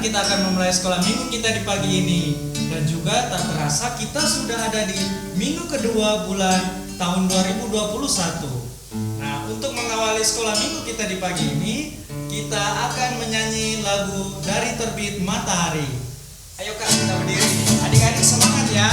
kita akan memulai sekolah minggu kita di pagi ini. Dan juga tak terasa kita sudah ada di minggu kedua bulan tahun 2021. Nah, untuk mengawali sekolah minggu kita di pagi ini, kita akan menyanyi lagu Dari Terbit Matahari. Ayo Kak, kita berdiri. Adik-adik semangat ya.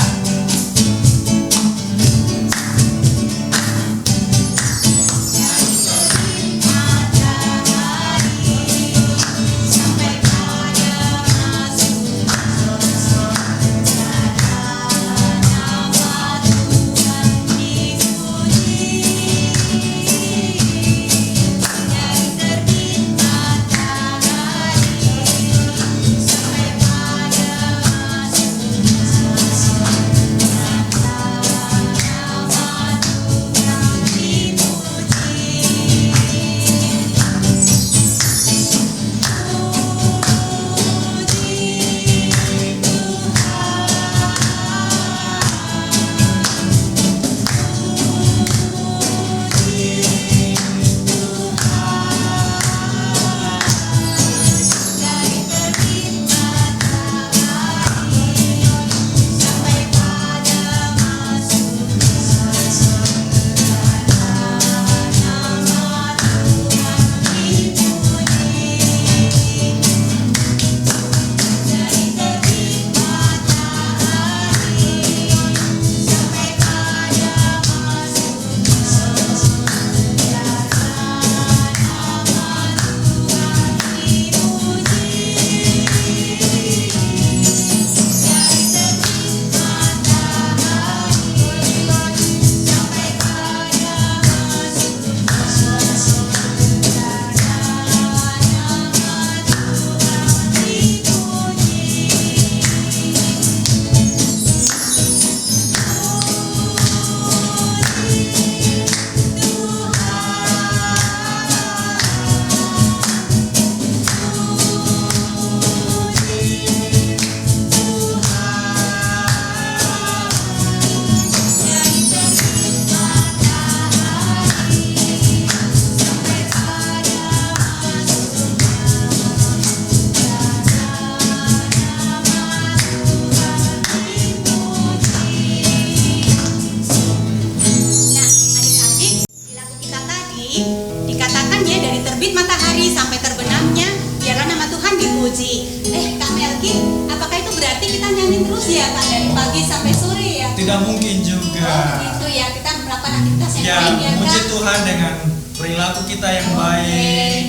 Dikatakan ya, dari terbit matahari sampai terbenamnya biarlah nama Tuhan dipuji. Kak Melki, apakah itu berarti kita nyanyi terus ya Kak dari pagi sampai sore ya? Tidak mungkin juga. Gitu ya, kita melakukan aktivitas yang Ya, lain ya Kak. memuji Tuhan dengan perilaku kita yang baik.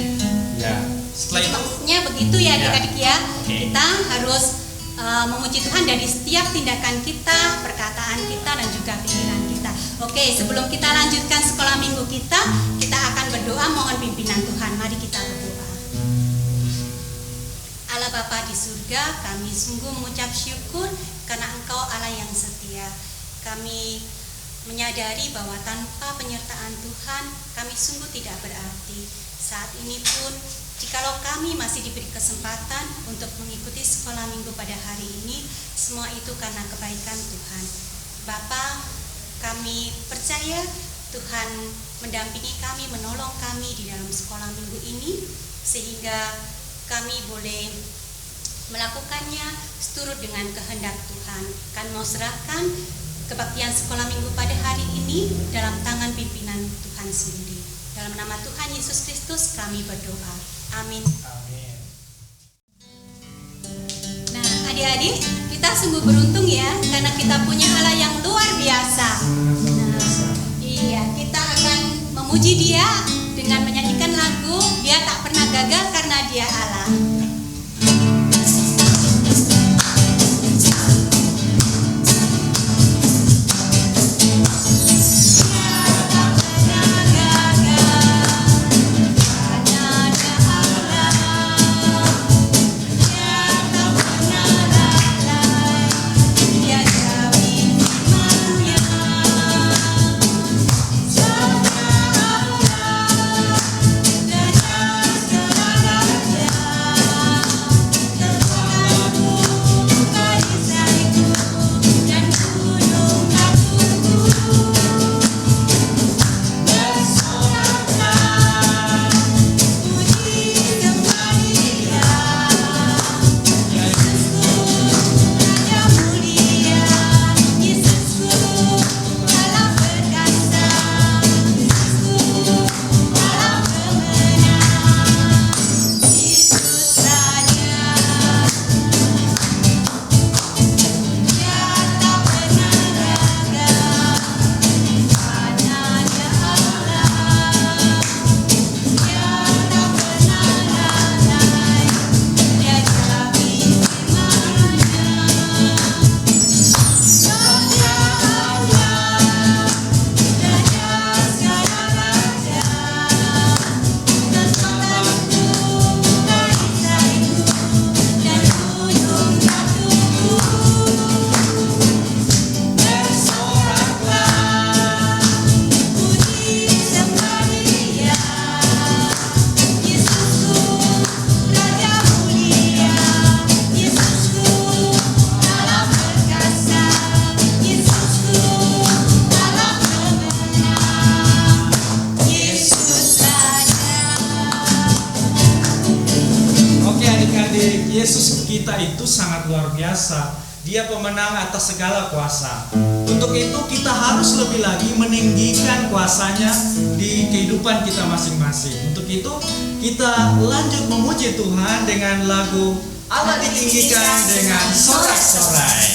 Ya, setelah itu Maksudnya begitu ya adik-adik ya. Oke. Kita harus memuji Tuhan dari setiap tindakan kita, perkataan kita, dan juga pikiran kita. Oke, sebelum kita lanjutkan sekolah minggu kita akan berdoa mohon pimpinan Tuhan. Mari kita berdoa. Allah Bapa di surga, kami sungguh mengucap syukur karena Engkau Allah yang setia. Kami menyadari bahwa tanpa penyertaan Tuhan, kami sungguh tidak berarti. Saat ini pun, jikalau kami masih diberi kesempatan untuk mengikuti sekolah minggu pada hari ini, semua itu karena kebaikan Tuhan. Bapa, kami percaya Tuhan mendampingi kami, menolong kami di dalam sekolah minggu ini, sehingga kami boleh melakukannya seturut dengan kehendak Tuhan. Kami mau serahkan kebaktian sekolah minggu pada hari ini dalam tangan pimpinan Tuhan sendiri. Dalam nama Tuhan Yesus Kristus kami berdoa. Amin. Amin. Nah, adik-adik, kita sungguh beruntung ya, karena kita punya Allah yang luar biasa. Iya, kita akan memuji Dia dengan menyanyikan lagu Dia Tak Pernah Gagal Karena Dia Allah. Dia adik-adik, Yesus kita itu sangat luar biasa. Dia pemenang atas segala kuasa. Untuk itu kita harus lebih lagi meninggikan kuasanya di kehidupan kita masing-masing. Untuk itu kita lanjut memuji Tuhan dengan lagu Allah Ditinggikan dengan Sorak-Sorai.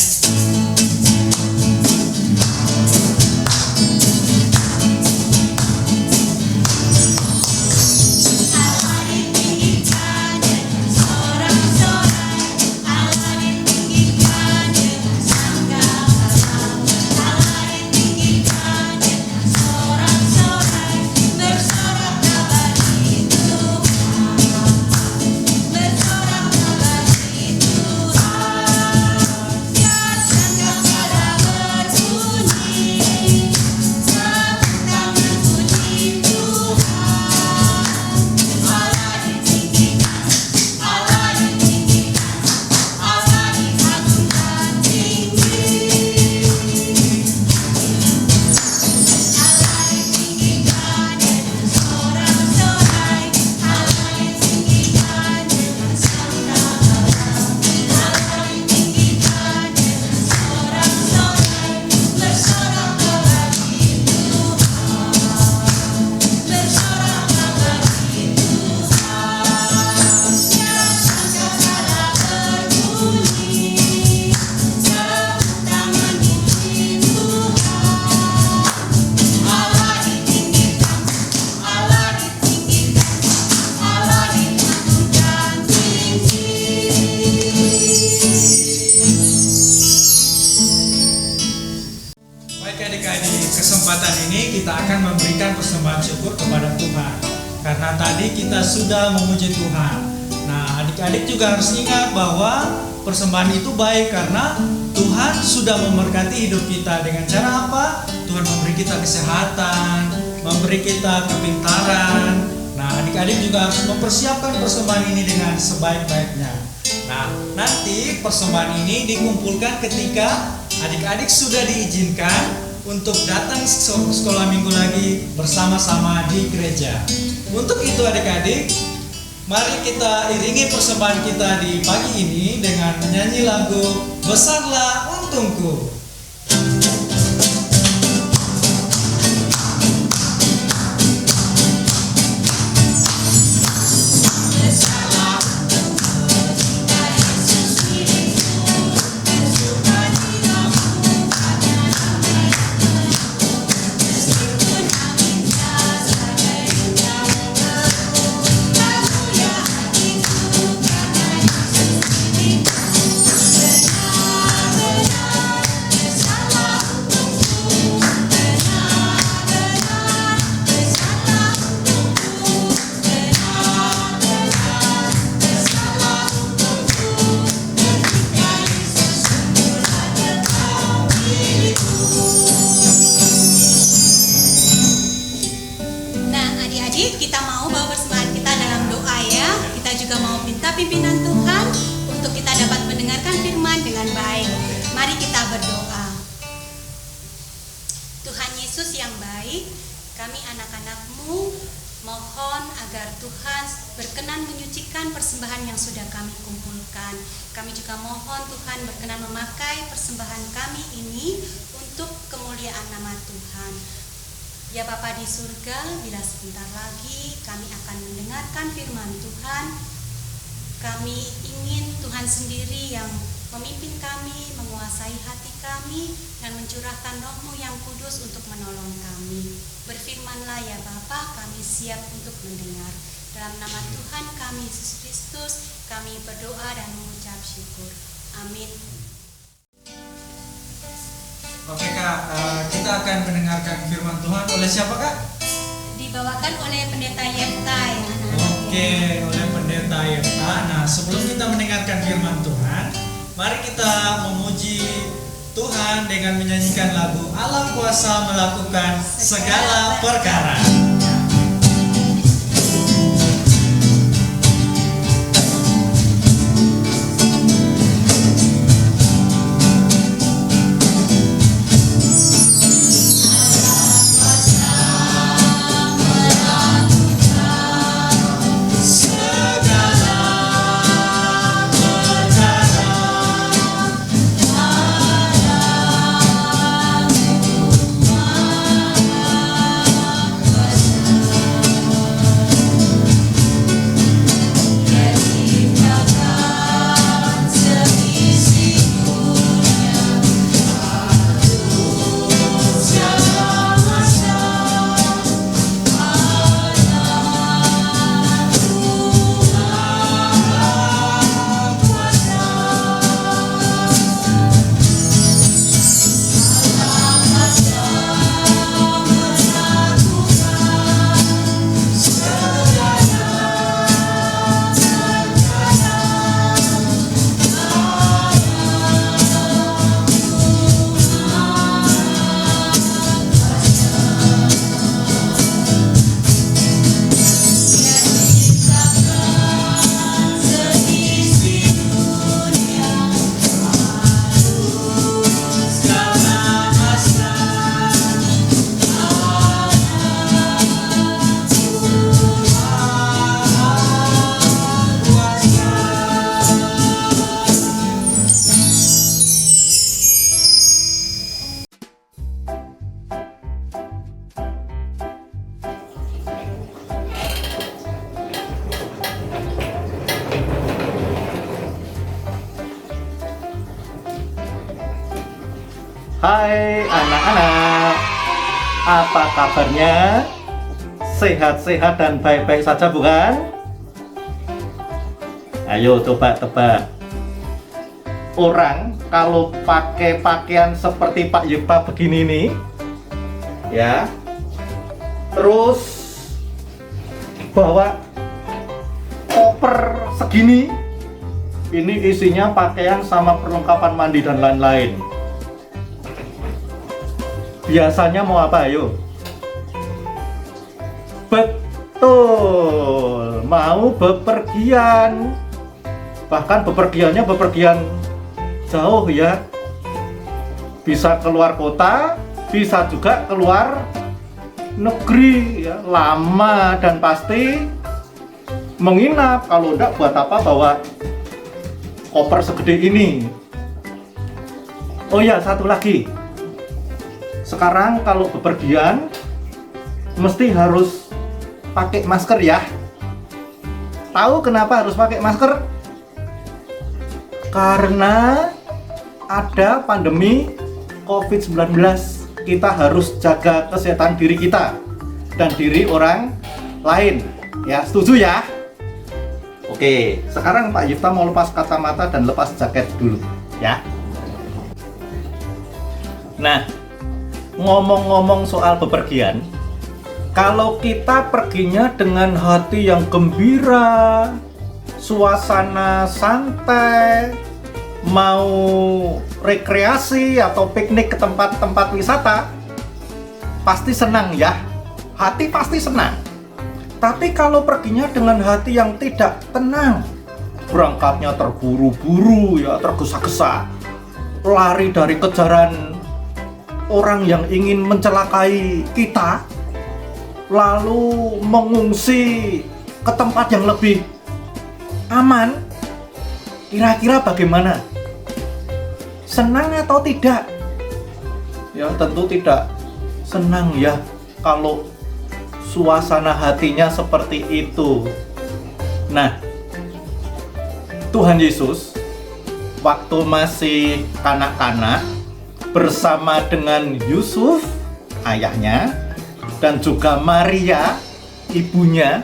Kesempatan ini kita akan memberikan persembahan syukur kepada Tuhan karena tadi kita sudah memuji Tuhan. Nah, adik-adik juga harus ingat bahwa persembahan itu baik karena Tuhan sudah memberkati hidup kita. Dengan cara apa? Tuhan memberi kita kesehatan, memberi kita kepintaran. Nah, adik-adik juga harus mempersiapkan persembahan ini dengan sebaik-baiknya. Nah, nanti persembahan ini dikumpulkan ketika adik-adik sudah diizinkan untuk datang sekolah minggu lagi bersama-sama di gereja. Untuk itu adik-adik, mari kita iringi persembahan kita di pagi ini dengan menyanyi lagu Besarlah Untungku. Pimpinan Tuhan untuk kita dapat mendengarkan firman dengan baik. Mari kita berdoa. Tuhan Yesus yang baik, kami anak-anak-Mu mohon agar Tuhan berkenan menyucikan persembahan yang sudah kami kumpulkan. Kami juga mohon Tuhan berkenan memakai persembahan kami ini untuk kemuliaan nama Tuhan. Ya Bapa di surga, bila sebentar lagi kami akan mendengarkan firman Tuhan, kami ingin Tuhan sendiri yang memimpin kami, menguasai hati kami, dan mencurahkan Roh-Mu yang kudus untuk menolong kami. Berfirmanlah ya Bapa, kami siap untuk mendengar. Dalam nama Tuhan kami Yesus Kristus, kami berdoa dan mengucap syukur. Amin. Oke Kak, kita akan mendengarkan firman Tuhan oleh siapa Kak? Dibawakan oleh Pendeta Yefta ya. Oke, oleh Pendeta Yefta. Nah, sebelum kita mendengarkan firman Tuhan, mari kita memuji Tuhan dengan menyanyikan lagu Allah kuasa melakukan segala perkara. Hai anak-anak, apa kabarnya? Sehat-sehat dan baik-baik saja bukan? Ayo coba tebak. Orang kalau pakai pakaian seperti Pak Yipta begini nih, ya, terus bawa koper segini, ini isinya pakaian sama perlengkapan mandi dan lain-lain. Biasanya mau apa, ayo? Betul, mau bepergian. Bahkan bepergiannya bepergian jauh ya. Bisa keluar kota, bisa juga keluar negeri ya, lama dan pasti menginap. Kalau enggak buat apa bawa koper segede ini. Oh ya, satu lagi. Sekarang kalau bepergian mesti harus pakai masker ya. Tahu kenapa harus pakai masker? Karena ada pandemi COVID-19. Kita harus jaga kesehatan diri kita dan diri orang lain. Ya, setuju ya? Oke, sekarang Pak Yifta mau lepas kacamata dan lepas jaket dulu ya. Nah, ngomong-ngomong soal bepergian, kalau kita perginya dengan hati yang gembira, suasana santai, mau rekreasi atau piknik ke tempat-tempat wisata, pasti senang ya. Hati pasti senang. Tapi kalau perginya dengan hati yang tidak tenang, berangkatnya terburu-buru ya, tergesa-gesa, lari dari kejaran orang yang ingin mencelakai kita, lalu mengungsi ke tempat yang lebih aman, kira-kira bagaimana? Senang atau tidak? Ya tentu tidak senang ya kalau suasana hatinya seperti itu. Nah, Tuhan Yesus waktu masih kanak-kanak bersama dengan Yusuf ayahnya dan juga Maria ibunya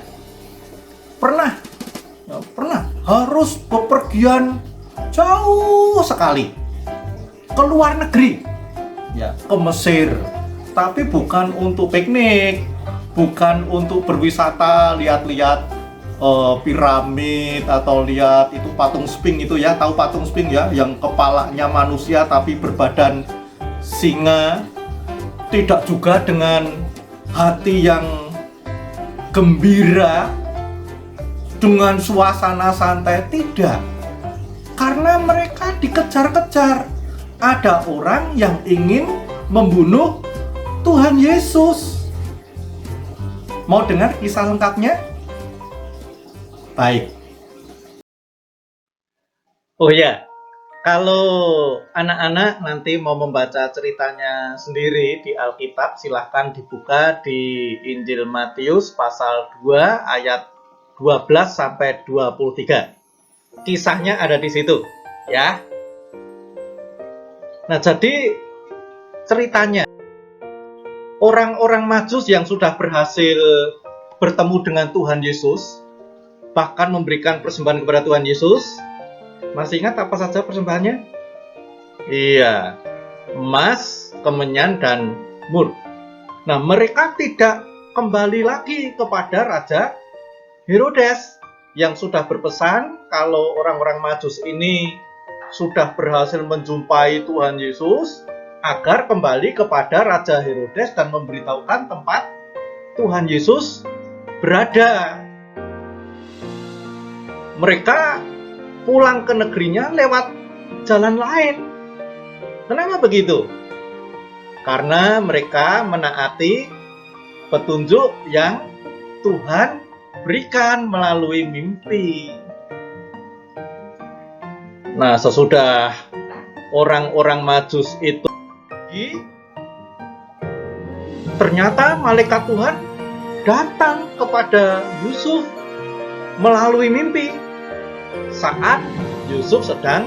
pernah harus bepergian jauh sekali ke luar negeri ya, ke Mesir. Tapi bukan untuk piknik, bukan untuk berwisata, lihat-lihat piramid atau lihat itu patung Sphinx itu ya, tahu patung Sphinx ya, yang kepalanya manusia tapi berbadan singa. Tidak juga dengan hati yang gembira dengan suasana santai, tidak. Karena mereka dikejar-kejar. Ada orang yang ingin membunuh Tuhan Yesus. Mau dengar kisah lengkapnya? Baik. Oh ya, kalau anak-anak nanti mau membaca ceritanya sendiri di Alkitab, silahkan dibuka di Injil Matius pasal 2 ayat 12 sampai 23. Kisahnya ada di situ, ya. Nah, jadi ceritanya orang-orang Majus yang sudah berhasil bertemu dengan Tuhan Yesus, bahkan memberikan persembahan kepada Tuhan Yesus. Masih ingat apa saja persembahannya? Iya, emas, kemenyan, dan mur. Nah, mereka tidak kembali lagi kepada Raja Herodes yang sudah berpesan kalau orang-orang Majus ini sudah berhasil menjumpai Tuhan Yesus agar kembali kepada Raja Herodes dan memberitahukan tempat Tuhan Yesus berada. Mereka pulang ke negerinya lewat jalan lain. Kenapa begitu? Karena mereka menaati petunjuk yang Tuhan berikan melalui mimpi. Nah, sesudah orang-orang Majus itu pergi, ternyata malaikat Tuhan datang kepada Yusuf melalui mimpi saat Yusuf sedang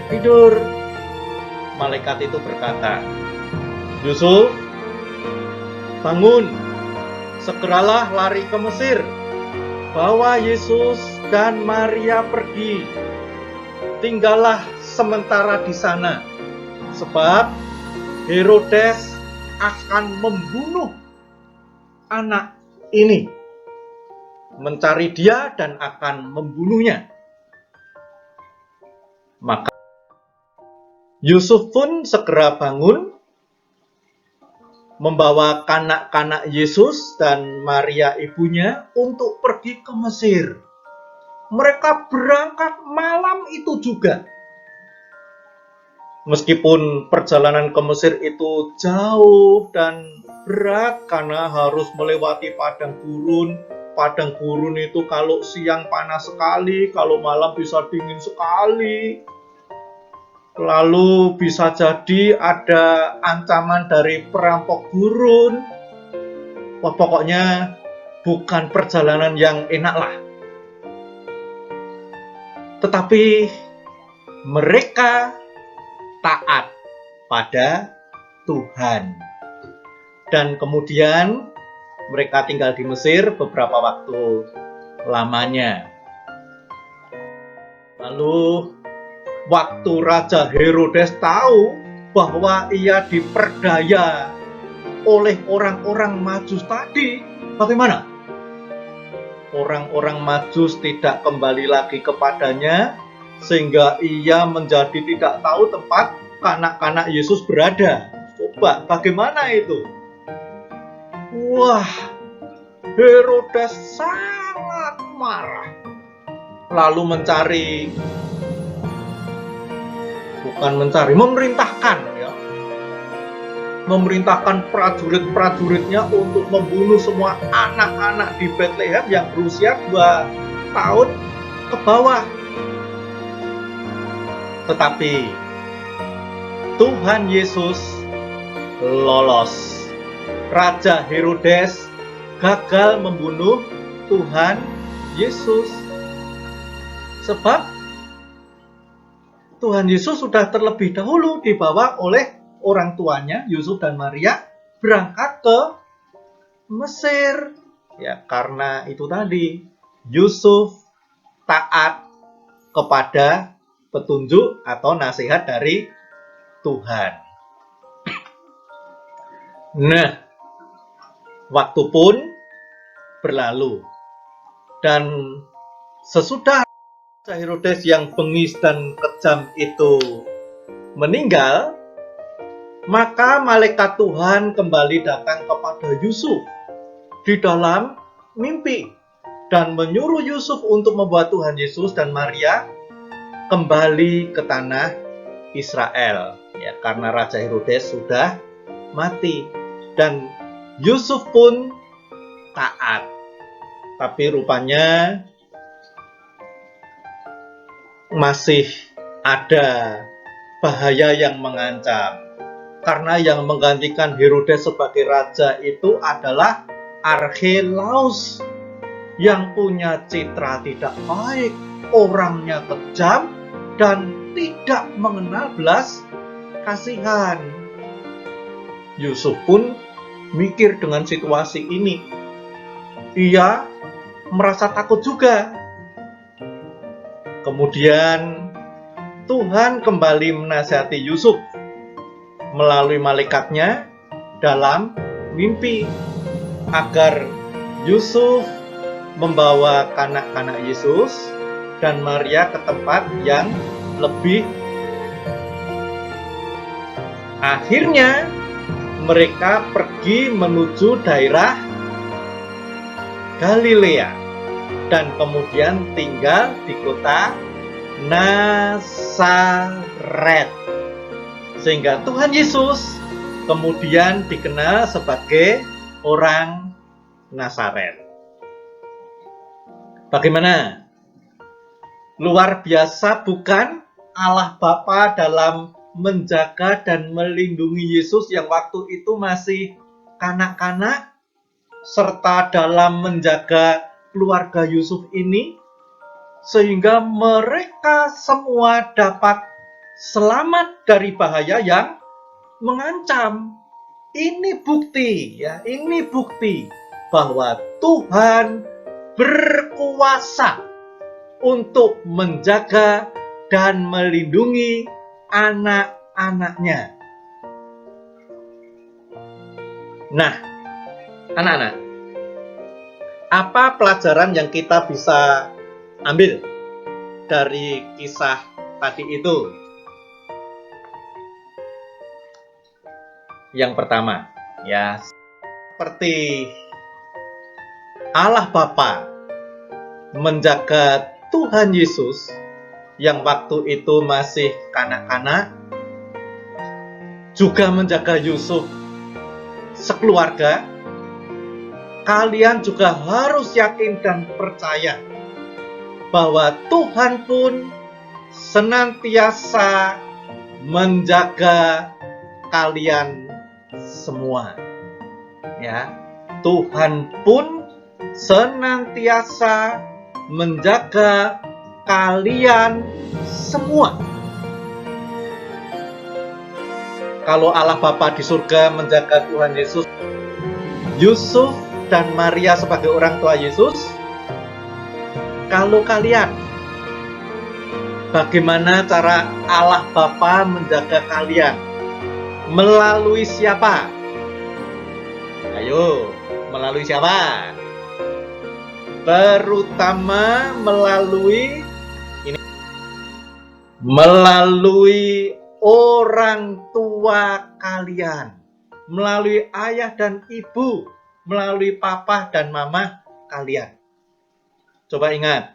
tidur. Malaikat itu berkata, Yusuf, bangun, segeralah lari ke Mesir. Bawa Yesus dan Maria pergi. Tinggallah sementara di sana, sebab Herodes akan membunuh anak ini, mencari dia dan akan membunuhnya. Maka Yusuf pun segera bangun, membawa kanak-kanak Yesus dan Maria ibunya untuk pergi ke Mesir. Mereka berangkat malam itu juga. Meskipun perjalanan ke Mesir itu jauh dan berat karena harus melewati padang gurun. Padang gurun itu kalau siang panas sekali, kalau malam bisa dingin sekali. Lalu bisa jadi ada ancaman dari perampok gurun. Wah, pokoknya bukan perjalanan yang enak lah. Tetapi mereka taat pada Tuhan. Dan kemudian mereka tinggal di Mesir beberapa waktu lamanya. Lalu waktu Raja Herodes tahu bahwa ia diperdaya oleh orang-orang Majus tadi, bagaimana? Orang-orang Majus tidak kembali lagi kepadanya, sehingga ia menjadi tidak tahu tempat kanak-kanak Yesus berada. Coba, bagaimana itu? Wah, Herodes sangat marah. Lalu memerintahkan prajurit-prajuritnya untuk membunuh semua anak-anak di Bethlehem yang berusia 2 tahun ke bawah. Tetapi Tuhan Yesus lolos. Raja Herodes gagal membunuh Tuhan Yesus. Sebab Tuhan Yesus sudah terlebih dahulu dibawa oleh orang tuanya, Yusuf dan Maria, berangkat ke Mesir. Ya, karena itu tadi, Yusuf taat kepada petunjuk atau nasihat dari Tuhan. Nah, waktu pun berlalu. Dan sesudah Herodes yang bengis dan kejam itu meninggal, maka malaikat Tuhan kembali datang kepada Yusuf di dalam mimpi dan menyuruh Yusuf untuk membawa Tuhan Yesus dan Maria kembali ke tanah Israel, ya, karena Raja Herodes sudah mati. Dan Yusuf pun taat. Tapi rupanya masih ada bahaya yang mengancam. Karena yang menggantikan Herodes sebagai raja itu adalah Archelaus yang punya citra tidak baik, orangnya kejam dan tidak mengenal belas kasihan. Yusuf pun mikir dengan situasi ini. Ia merasa takut juga. Kemudian Tuhan kembali menasihati Yusuf melalui malaikatnya dalam mimpi agar Yusuf membawa kanak-kanak Yesus dan Maria ke tempat yang lebih. Akhirnya mereka pergi menuju daerah Galilea dan kemudian tinggal di kota Nazaret. Sehingga Tuhan Yesus kemudian dikenal sebagai orang Nazaret. Bagaimana? Luar biasa bukan Allah Bapa dalam menjaga dan melindungi Yesus yang waktu itu masih kanak-kanak, serta dalam menjaga keluarga Yusuf ini, sehingga mereka semua dapat selamat dari bahaya yang mengancam. Ini bukti, ya, ini bukti bahwa Tuhan berkuasa untuk menjaga dan melindungi anak-anaknya. Nah, anak-anak, apa pelajaran yang kita bisa ambil dari kisah tadi itu? Yang pertama, ya, seperti Allah Bapa menjaga Tuhan Yesus yang waktu itu masih kanak-kanak, juga menjaga Yusuf sekeluarga. Kalian juga harus yakin dan percaya bahwa Tuhan pun senantiasa menjaga kalian semua. Ya, Tuhan pun senantiasa menjaga kalian semua. Kalau Allah Bapa di surga menjaga Tuhan Yesus, Yusuf dan Maria sebagai orang tua Yesus, kalau kalian, bagaimana cara Allah Bapa menjaga kalian? Melalui siapa? Ayo, melalui siapa? Terutama melalui orang tua kalian, melalui ayah dan ibu, melalui papa dan mama kalian. Coba ingat,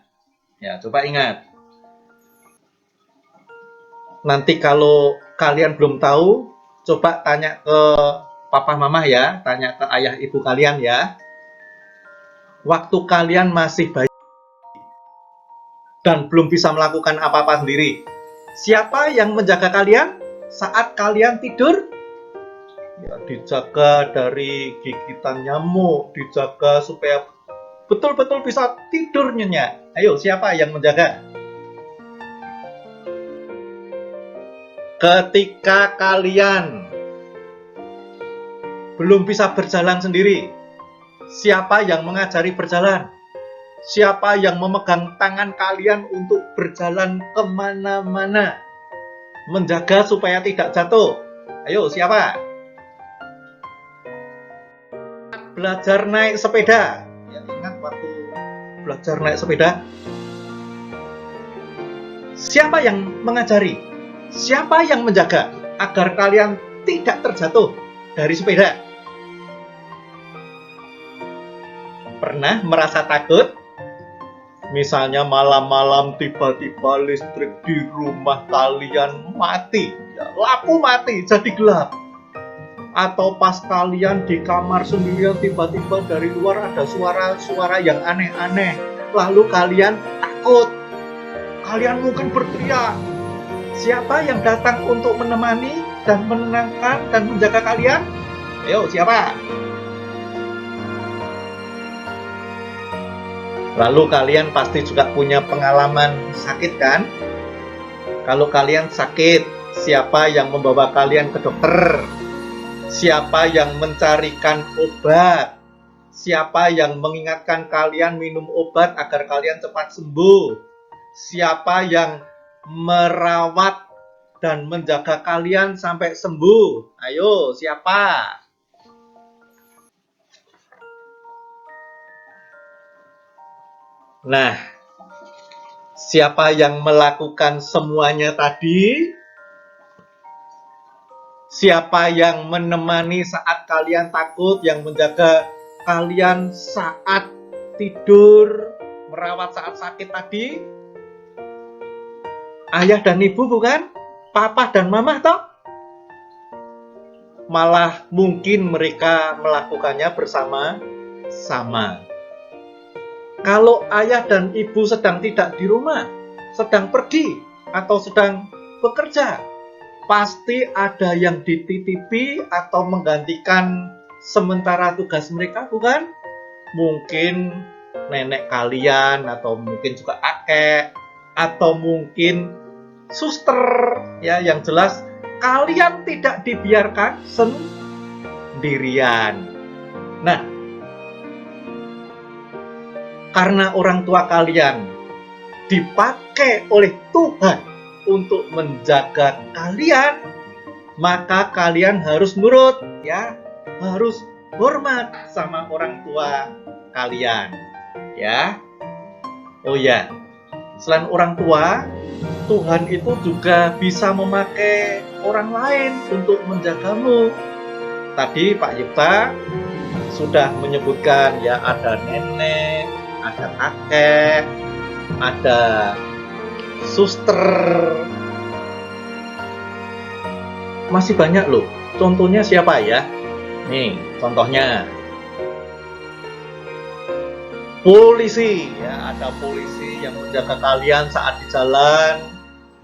ya, coba ingat. Nanti kalau kalian belum tahu, coba tanya ke papa mama ya, tanya ke ayah ibu kalian ya. Waktu kalian masih bayi dan belum bisa melakukan apa-apa sendiri, siapa yang menjaga kalian saat kalian tidur? Ya, dijaga dari gigitan nyamuk, dijaga supaya betul-betul bisa tidur nyenyak. Ayo, siapa yang menjaga? Ketika kalian belum bisa berjalan sendiri, siapa yang mengajari berjalan? Siapa yang memegang tangan kalian untuk berjalan kemana-mana? Menjaga supaya tidak jatuh. Ayo, siapa? Belajar naik sepeda. Ya, ingat waktu belajar naik sepeda? Siapa yang mengajari? Siapa yang menjaga agar kalian tidak terjatuh dari sepeda? Pernah merasa takut? Misalnya malam-malam tiba-tiba listrik di rumah kalian mati, ya, lampu mati, jadi gelap. Atau pas kalian di kamar sendirian tiba-tiba dari luar ada suara-suara yang aneh-aneh, lalu kalian takut. Kalian mungkin berteriak. Siapa yang datang untuk menemani dan menenangkan dan menjaga kalian? Ayo, siapa? Lalu kalian pasti juga punya pengalaman sakit kan? Kalau kalian sakit, siapa yang membawa kalian ke dokter? Siapa yang mencarikan obat? Siapa yang mengingatkan kalian minum obat agar kalian cepat sembuh? Siapa yang merawat dan menjaga kalian sampai sembuh? Ayo, siapa? Nah, siapa yang melakukan semuanya tadi? Siapa yang menemani saat kalian takut, yang menjaga kalian saat tidur, merawat saat sakit tadi? Ayah dan ibu bukan? Papa dan mama toh? Malah mungkin mereka melakukannya bersama-sama. Kalau ayah dan ibu sedang tidak di rumah, sedang pergi, atau sedang bekerja, pasti ada yang dititipi atau menggantikan sementara tugas mereka, bukan? Mungkin nenek kalian, atau mungkin juga kakek, atau mungkin suster, ya, yang jelas kalian tidak dibiarkan sendirian. Nah, karena orang tua kalian dipakai oleh Tuhan untuk menjaga kalian, maka kalian harus nurut, ya, harus hormat sama orang tua kalian, ya. Oh ya, selain orang tua, Tuhan itu juga bisa memakai orang lain untuk menjagamu. Tadi Pak Yipta sudah menyebutkan, ya, ada nenek, ada kakek, ada suster. Masih banyak loh. Contohnya siapa ya? Nih, contohnya polisi, ya, ada polisi yang menjaga kalian saat di jalan,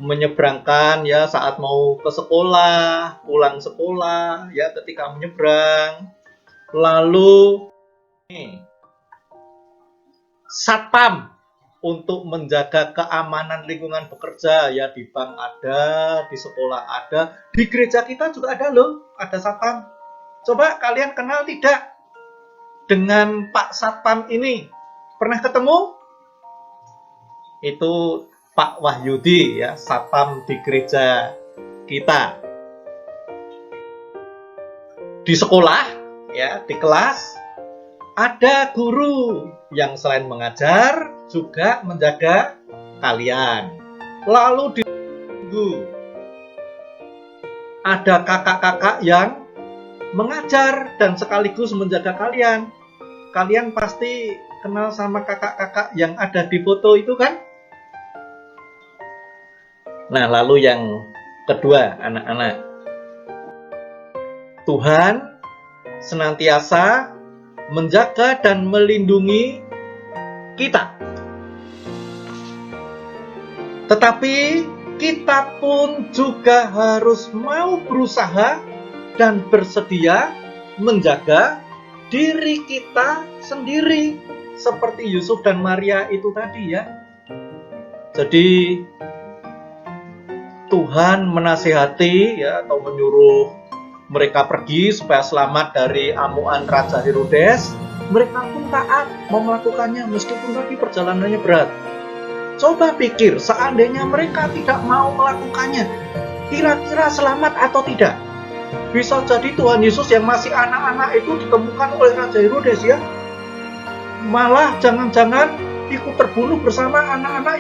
menyeberangkan, ya, saat mau ke sekolah, pulang sekolah, ya, ketika menyeberang. Lalu nih, satpam untuk menjaga keamanan lingkungan bekerja, ya, di bank ada, di sekolah ada, di gereja kita juga ada loh, ada satpam. Coba kalian kenal tidak dengan Pak Satpam ini? Pernah ketemu? Itu Pak Wahyudi, ya, satpam di gereja kita. Di sekolah, ya, di kelas ada guru yang selain mengajar juga menjaga kalian. Lalu di minggu ada kakak-kakak yang mengajar dan sekaligus menjaga kalian. Kalian pasti kenal sama kakak-kakak yang ada di foto itu kan? Nah, lalu yang kedua, anak-anak, Tuhan senantiasa menjaga dan melindungi kita. Tetapi kita pun juga harus mau berusaha dan bersedia menjaga diri kita sendiri, seperti Yusuf dan Maria itu tadi, ya. Jadi Tuhan menasihati, ya, atau menyuruh mereka pergi supaya selamat dari amuan Raja Herodes. Mereka pun taat mau melakukannya meskipun tadi perjalanannya berat. Coba pikir, seandainya mereka tidak mau melakukannya, kira-kira selamat atau tidak? Bisa jadi Tuhan Yesus yang masih anak-anak itu ditemukan oleh Raja Herodes, ya. Malah jangan-jangan ikut terbunuh bersama anak-anak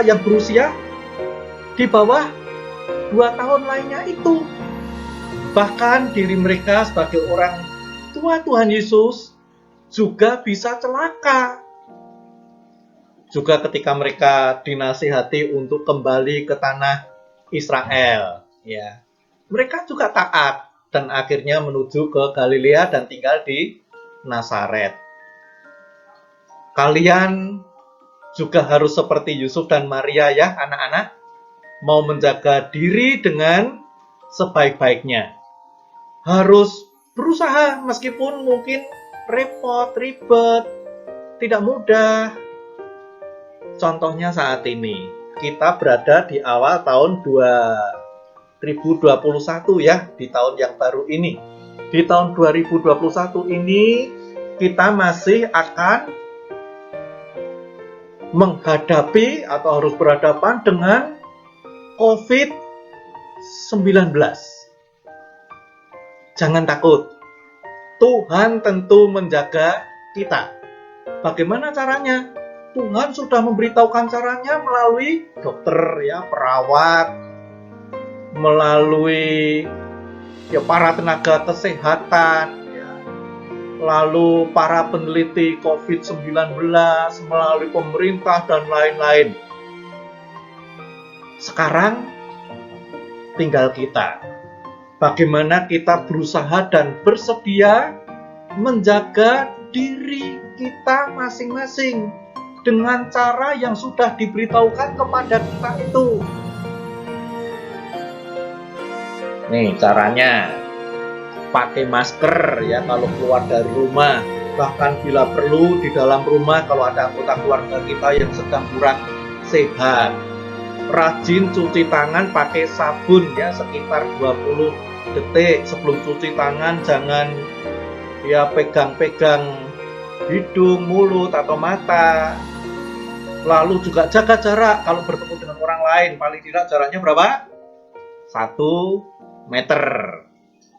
yang berusia di bawah 2 tahun lainnya itu. Bahkan diri mereka sebagai orang tua Tuhan Yesus juga bisa celaka. Juga ketika mereka dinasihati untuk kembali ke tanah Israel, ya. Mereka juga taat dan akhirnya menuju ke Galilea dan tinggal di Nazaret. Kalian juga harus seperti Yusuf dan Maria, ya, anak-anak, mau menjaga diri dengan sebaik-baiknya. Harus berusaha meskipun mungkin repot, ribet, tidak mudah. Contohnya saat ini, kita berada di awal tahun 2021, ya, di tahun yang baru ini. Di tahun 2021 ini kita masih akan menghadapi atau harus berhadapan dengan COVID-19. Jangan takut. Tuhan tentu menjaga kita. Bagaimana caranya? Tuhan sudah memberitahukan caranya melalui dokter, ya, perawat, melalui, ya, para tenaga kesehatan, ya, lalu para peneliti COVID-19, melalui pemerintah dan lain-lain. Sekarang tinggal kita. Bagaimana kita berusaha dan bersedia menjaga diri kita masing-masing dengan cara yang sudah diberitahukan kepada kita itu. Nih caranya, pakai masker, ya, kalau keluar dari rumah. Bahkan bila perlu di dalam rumah kalau ada anggota keluarga kita yang sedang kurang sehat. Rajin cuci tangan pakai sabun, ya, sekitar 20 detik sebelum cuci tangan jangan ya pegang-pegang hidung, mulut atau mata. Lalu juga jaga jarak kalau bertemu dengan orang lain, paling tidak jaraknya berapa? 1 meter.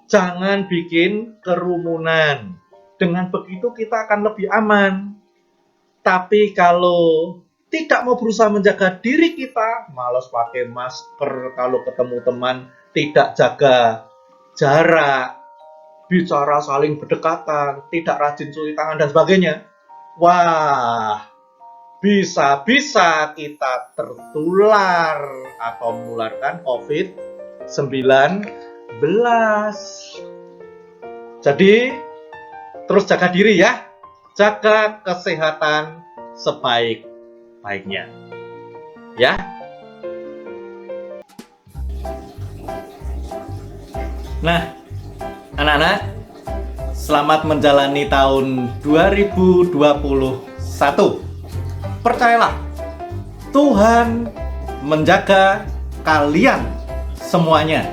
Jangan bikin kerumunan. Dengan begitu kita akan lebih aman. Tapi kalau tidak mau berusaha menjaga diri kita, malas pakai masker, kalau ketemu teman tidak jaga jarak, bicara saling berdekatan, tidak rajin cuci tangan dan sebagainya. Wah, bisa-bisa kita tertular atau menularkan COVID-19. Jadi, terus jaga diri ya. Jaga kesehatan sebaik-baiknya. Ya. Nah, anak-anak, selamat menjalani tahun 2021. Percayalah, Tuhan menjaga kalian semuanya.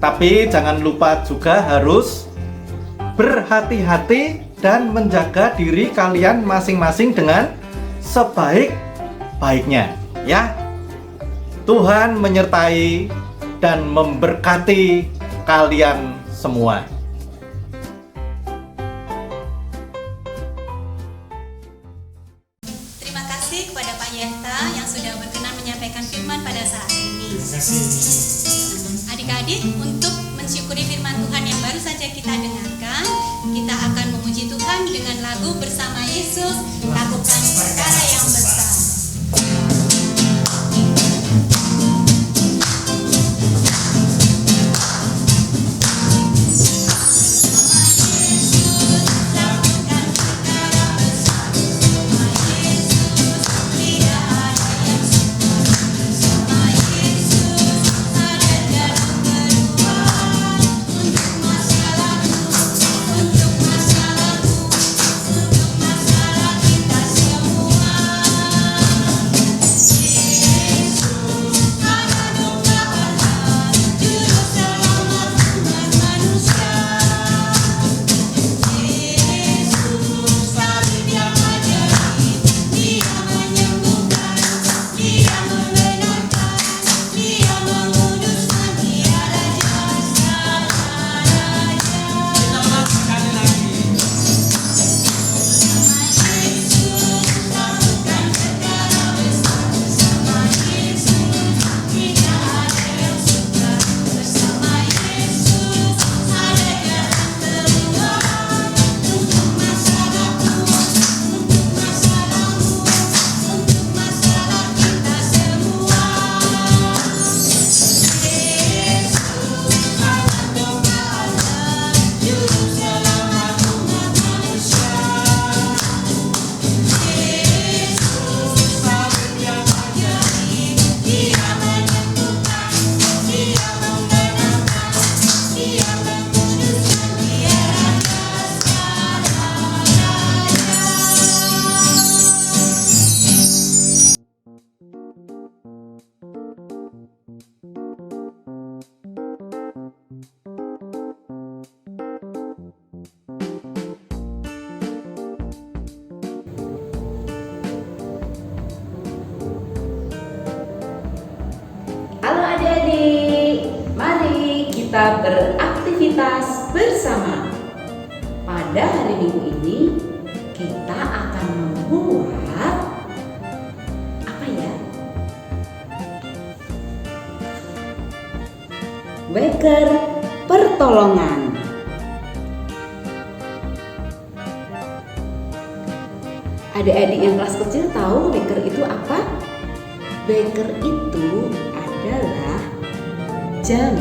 Tapi jangan lupa juga harus berhati-hati dan menjaga diri kalian masing-masing dengan sebaik-baiknya, ya. Tuhan menyertai dan memberkati kalian semua. Terima kasih kepada Pak Yenta yang sudah berkenan menyampaikan firman pada saat ini. Terima kasih. Adik-adik, untuk mensyukuri firman Tuhan yang baru saja kita dengarkan, kita akan memuji Tuhan dengan lagu Bersama Yesus, lakukan perkara yang besar. kita beraktivitas bersama. Pada hari Minggu ini kita akan membuat apa ya? Beker pertolongan. Adik-adik yang kelas kecil tahu beker itu apa? Beker itu adalah jam.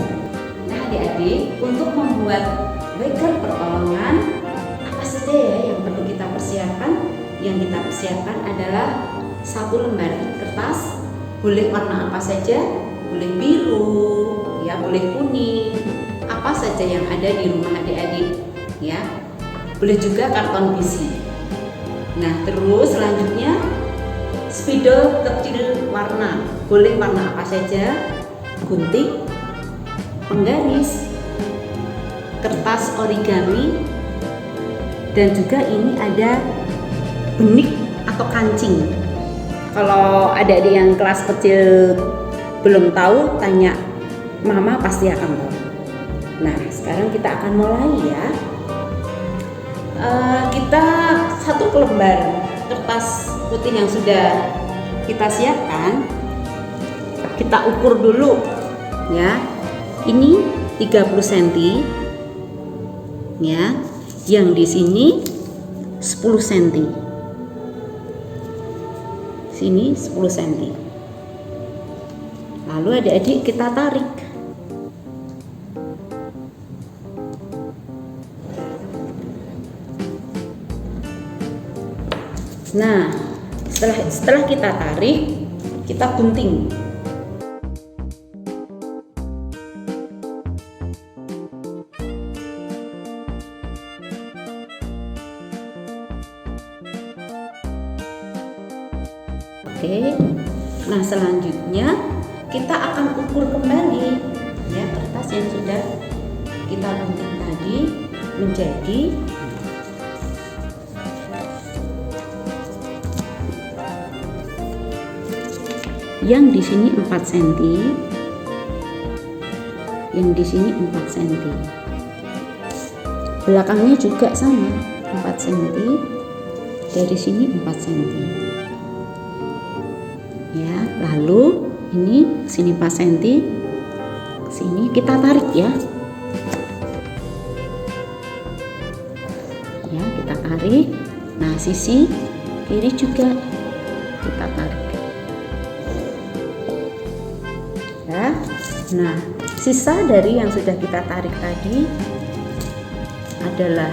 Nah adik-adik, untuk membuat beker pertolongan, apa saja ya yang perlu kita persiapkan? Yang kita persiapkan adalah satu lembar kertas, boleh warna apa saja, boleh biru, ya boleh kuning, apa saja yang ada di rumah adik-adik, ya. Boleh juga karton besi. Nah terus selanjutnya spidol kecil warna, boleh warna apa saja, gunting, penggaris, kertas origami, dan juga ini ada benik atau kancing. Kalau adik-adik yang kelas kecil belum tahu, tanya mama pasti akan tahu. Nah, sekarang kita akan mulai ya. Kita satu lembar kertas putih yang sudah kita siapkan, kita ukur dulu ya. Ini 30 cm ya. Yang di sini 10 cm. Sini 10 cm. Lalu adik-adik kita tarik. Nah, setelah kita tarik, kita gunting. Oke. Nah, selanjutnya kita akan ukur kembali ya kertas yang sudah kita gunting tadi menjadi yang di sini 4 cm, yang di sini 4 cm, belakangnya juga sama 4 cm, dari sini 4 cm ya. Lalu ini sini 4 cm, sini kita tarik ya, kita tarik. Nah, sisi kiri juga kita tarik ya. Nah, sisa dari yang sudah kita tarik tadi adalah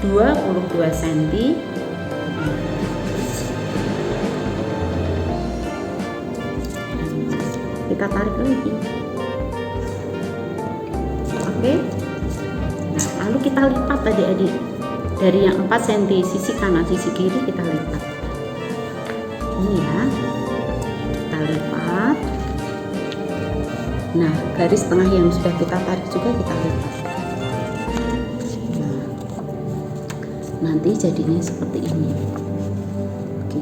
22 cm. Kita tarik lagi. Oke. Nah, lalu kita lipat adik-adik. Dari yang 4 cm sisi kanan sisi kiri kita lipat. Ini ya. Kita lipat. Nah, garis tengah yang sudah kita tarik juga kita lipat. Nah, nanti jadinya seperti ini. Oke.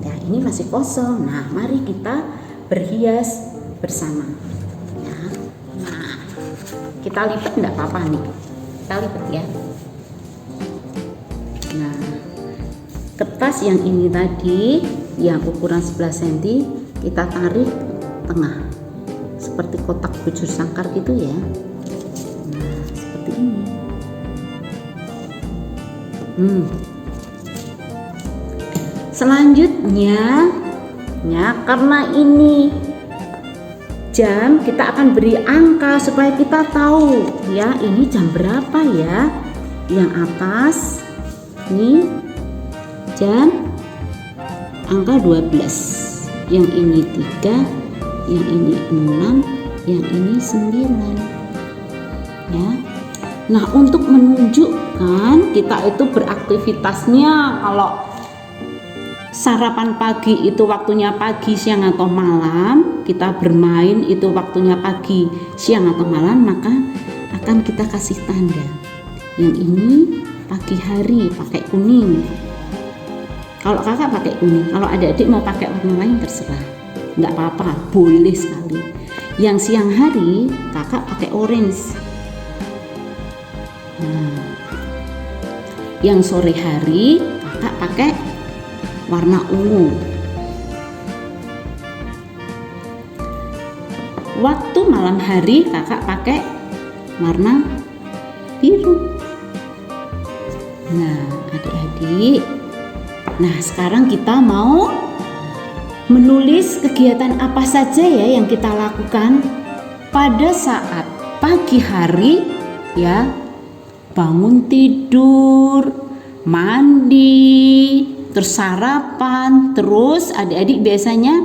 Nah, ini masih kosong. Nah, mari kita berhias bersama ya. Nah, kita lipat enggak apa-apa nih, kita lipat ya. Nah, kertas yang ini tadi yang ukuran 11 cm kita tarik tengah seperti kotak bujur sangkar gitu ya. Nah, seperti ini. Selanjutnya ya, karena ini jam, kita akan beri angka supaya kita tahu ya ini jam berapa ya. Yang atas ini jam angka 12, yang ini 3, yang ini 6, yang ini 9 ya. Nah, untuk menunjukkan kita itu beraktivitasnya, kalau sarapan pagi itu waktunya pagi, siang atau malam, kita bermain itu waktunya pagi, siang atau malam, maka akan kita kasih tanda. Yang ini pagi hari pakai kuning. Kalau kakak pakai kuning, kalau adik-adik mau pakai warna lain terserah, nggak apa-apa, boleh sekali. Yang siang hari kakak pakai orange. Nah, yang sore hari kakak pakai warna ungu. Waktu malam hari kakak pakai warna biru. Nah, adik-adik, nah sekarang kita mau menulis kegiatan apa saja ya yang kita lakukan pada saat pagi hari ya. Bangun tidur, mandi, terus sarapan, terus adik-adik biasanya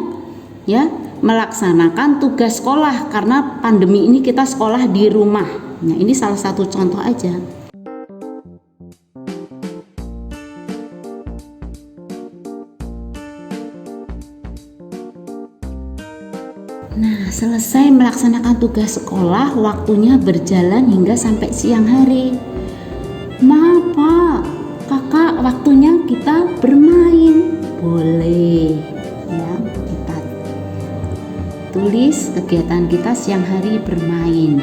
ya melaksanakan tugas sekolah, karena pandemi ini kita sekolah di rumah. Nah, ini salah satu contoh aja. Nah, selesai melaksanakan tugas sekolah, waktunya berjalan hingga sampai siang hari. Maaf Pak, kakak waktunya kita bermain. Boleh ya, kita tulis kegiatan kita siang hari bermain.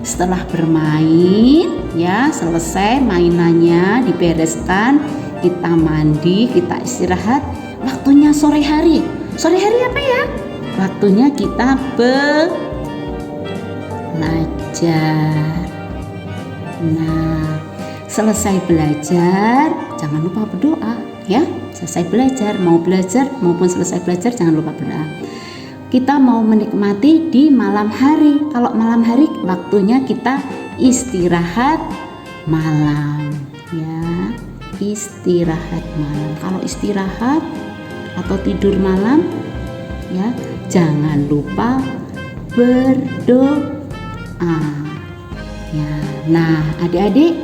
Setelah bermain ya, selesai mainannya dibereskan, kita mandi, kita istirahat. Waktunya sore hari. Sore hari apa ya? Waktunya kita belajar. Nah, selesai belajar jangan lupa berdoa ya. Selesai belajar, mau belajar maupun selesai belajar jangan lupa berdoa. Kita mau menikmati di malam hari. Kalau malam hari waktunya kita istirahat malam ya. Istirahat malam. Kalau istirahat atau tidur malam ya, jangan lupa berdoa ya. Nah, adik-adik,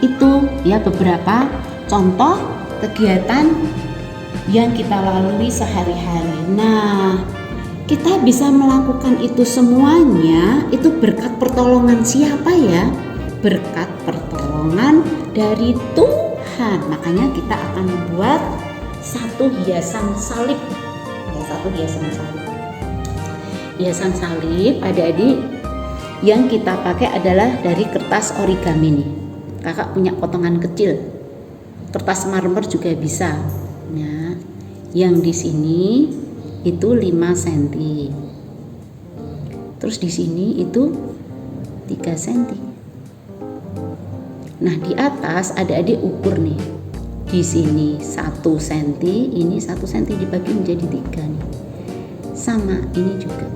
itu ya beberapa contoh kegiatan yang kita lalui sehari-hari. Nah, kita bisa melakukan itu semuanya itu berkat pertolongan siapa ya? Berkat pertolongan dari Tuhan. Makanya kita akan membuat satu hiasan salib. Satu hiasan salib. Hiasan salib adik-adik yang kita pakai adalah dari kertas origami nih. Kakak punya potongan kecil. Kertas marmer juga bisa. Nah, yang di sini itu 5 cm. Terus di sini itu 3 cm. Nah, di atas adik-adik ukur nih. Di sini 1 cm, ini 1 cm dibagi menjadi 3 nih. Sama ini juga.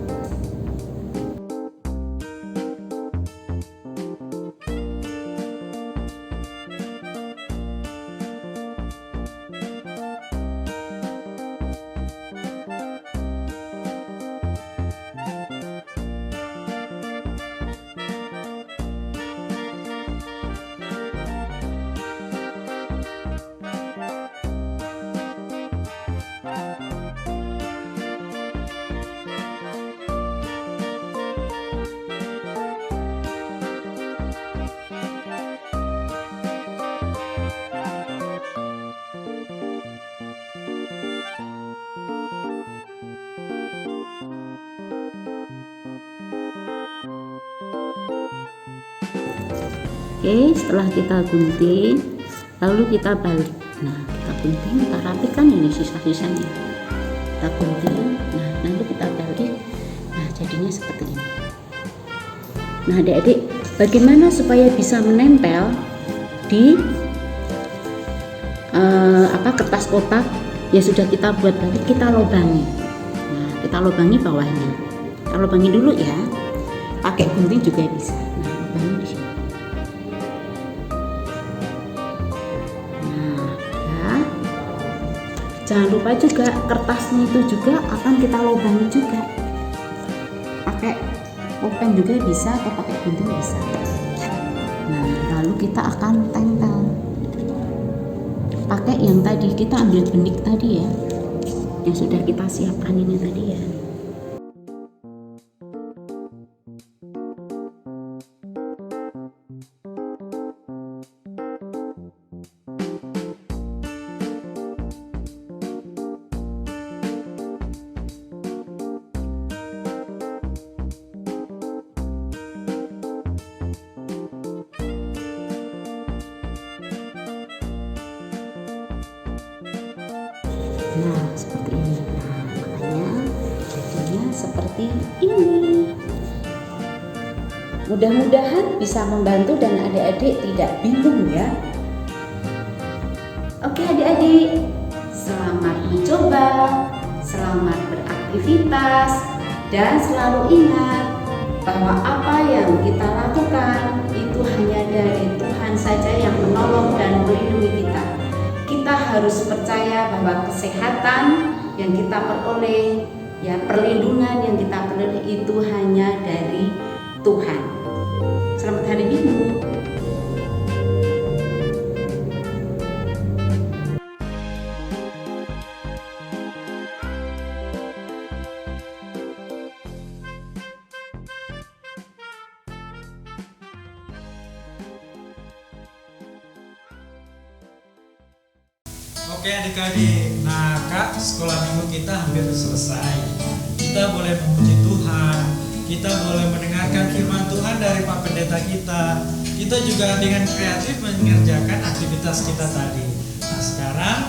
Oke, setelah kita gunting, lalu kita balik. Nah, kita gunting, kita rapikan ini sisa-sisanya. Kita gunting, nah lalu kita balik. Nah, jadinya seperti ini. Nah, adik-adik, bagaimana supaya bisa menempel di kertas kotak? Ya sudah kita buat balik, kita lobangi. Nah, kita lobangi bawahnya. Kita lobangi dulu ya. Pakai gunting juga bisa. Nah, lobangi di sini. Jangan lupa juga kertasnya itu juga akan kita lobangi juga. Pakai pulpen juga bisa atau pakai gunting bisa. Nah, lalu kita akan tempel. Pakai yang tadi kita ambil benik tadi ya, yang sudah kita siapkan ini tadi ya. Nah, seperti ini. Nah, makanya jadinya seperti ini. Mudah-mudahan bisa membantu dan adik-adik tidak bingung ya. Oke adik-adik, selamat mencoba, selamat beraktivitas, dan selalu ingat bahwa apa yang kita lakukan itu hanya dari Tuhan saja yang menolong dan melindungi kita. Kita harus percaya bahwa kesehatan yang kita peroleh, ya perlindungan yang kita peroleh itu hanya dari Tuhan. Selamat hari Minggu. Oke adik-adik, nah Kak, sekolah minggu kita hampir selesai. Kita boleh memuji Tuhan, kita boleh mendengarkan firman Tuhan dari Pak Pendeta kita. Kita juga dengan kreatif mengerjakan aktivitas kita tadi. Nah sekarang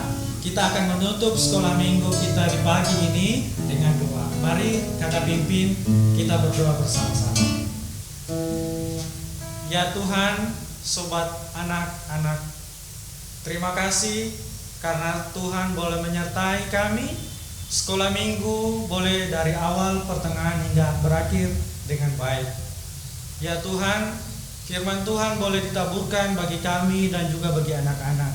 kita akan menutup sekolah minggu kita di pagi ini dengan doa. Mari kakak pimpin, kita berdoa bersama-sama. Ya Tuhan, sobat anak-anak, terima kasih karena Tuhan boleh menyertai kami. Sekolah minggu boleh dari awal, pertengahan hingga berakhir dengan baik. Ya Tuhan, firman Tuhan boleh ditaburkan bagi kami dan juga bagi anak-anak.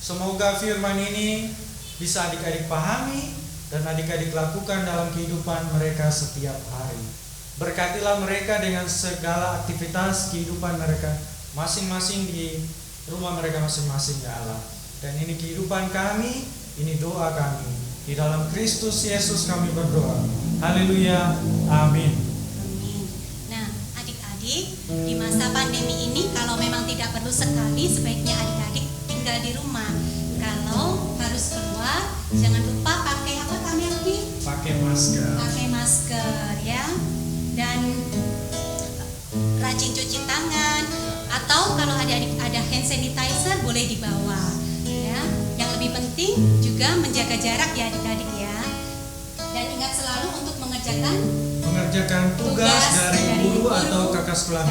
Semoga firman ini bisa adik-adik pahami dan adik-adik lakukan dalam kehidupan mereka setiap hari. Berkatilah mereka dengan segala aktivitas kehidupan mereka masing-masing di rumah mereka masing-masing ya Allah. Dan ini kehidupan kami, ini doa kami. Di dalam Kristus Yesus kami berdoa. Haleluya. Amin. Amin. Nah, adik-adik, di masa pandemi ini kalau memang tidak perlu sekali, sebaiknya adik-adik tinggal di rumah. Kalau harus keluar, jangan lupa pakai apa kami Pakai masker. pakai masker ya, dan rajin cuci tangan, atau kalau ada hand sanitizer boleh dibawa ya. Yang lebih penting juga menjaga jarak ya adik-adik ya, dan ingat selalu untuk mengerjakan tugas dari guru atau kakak sekolah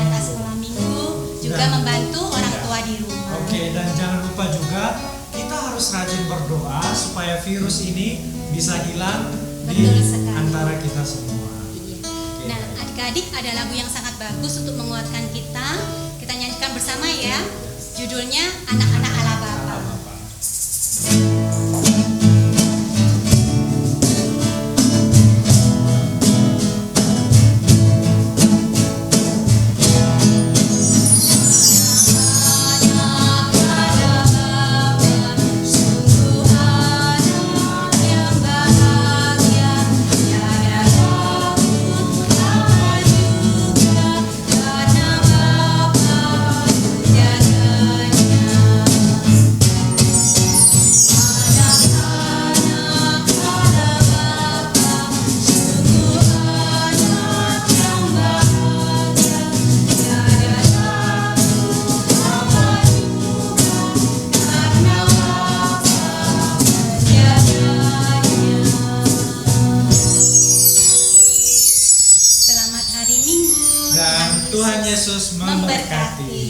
minggu, juga Dan- membantu orang tua di rumah. Oke, dan jangan lupa juga kita harus rajin berdoa supaya virus ini bisa hilang di Betul sekali. antara kita semua. Iya. Oke, Nah, baik. adik-adik, ada lagu yang sangat bagus untuk menguatkan kita. Kita nyanyikan bersama ya. Judulnya Anak-anak Allah Bapa. Dan Tuhan Yesus memberkati.